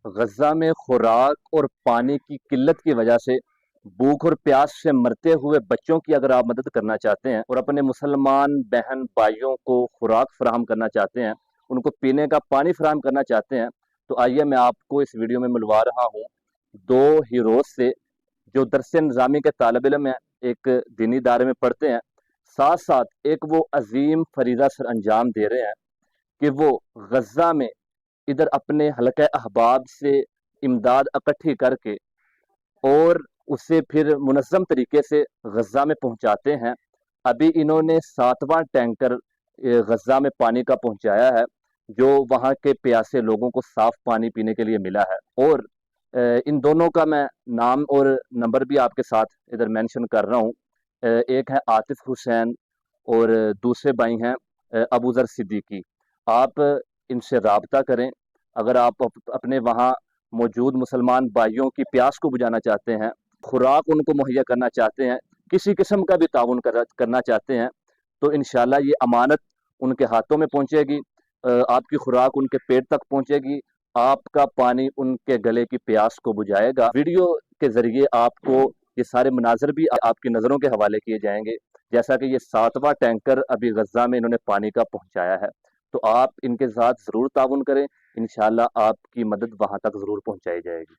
غزہ میں خوراک اور پانی کی قلت کی وجہ سے بھوک اور پیاس سے مرتے ہوئے بچوں کی اگر آپ مدد کرنا چاہتے ہیں اور اپنے مسلمان بہن بھائیوں کو خوراک فراہم کرنا چاہتے ہیں، ان کو پینے کا پانی فراہم کرنا چاہتے ہیں، تو آئیے میں آپ کو اس ویڈیو میں ملوا رہا ہوں دو ہیروز سے جو درس نظامی کے طالب علم ہیں، ایک دینی ادارے میں پڑھتے ہیں، ساتھ ساتھ ایک وہ عظیم فریضہ سر انجام دے رہے ہیں کہ وہ غزہ میں ادھر اپنے حلقہ احباب سے امداد اکٹھی کر کے اور اسے پھر منظم طریقے سے غزہ میں پہنچاتے ہیں۔ ابھی انہوں نے 7واں ٹینکر غزہ میں پانی کا پہنچایا ہے، جو وہاں کے پیاسے لوگوں کو صاف پانی پینے کے لیے ملا ہے۔ اور ان دونوں کا میں نام اور نمبر بھی آپ کے ساتھ ادھر مینشن کر رہا ہوں۔ ایک ہے عاطف حسین اور دوسرے بھائی ہیں ابو ذر صدیقی۔ آپ ان سے رابطہ کریں اگر آپ اپنے وہاں موجود مسلمان بھائیوں کی پیاس کو بجھانا چاہتے ہیں، خوراک ان کو مہیا کرنا چاہتے ہیں، کسی قسم کا بھی تعاون کرنا چاہتے ہیں، تو انشاءاللہ یہ امانت ان کے ہاتھوں میں پہنچے گی، آپ کی خوراک ان کے پیٹ تک پہنچے گی، آپ کا پانی ان کے گلے کی پیاس کو بجھائے گا۔ ویڈیو کے ذریعے آپ کو یہ سارے مناظر بھی آپ کی نظروں کے حوالے کیے جائیں گے، جیسا کہ یہ 7واں ٹینکر ابھی غزہ میں انہوں نے پانی کا پہنچایا ہے۔ تو آپ ان کے ساتھ ضرور تعاون کریں، انشاءاللہ آپ کی مدد وہاں تک ضرور پہنچائی جائے گی۔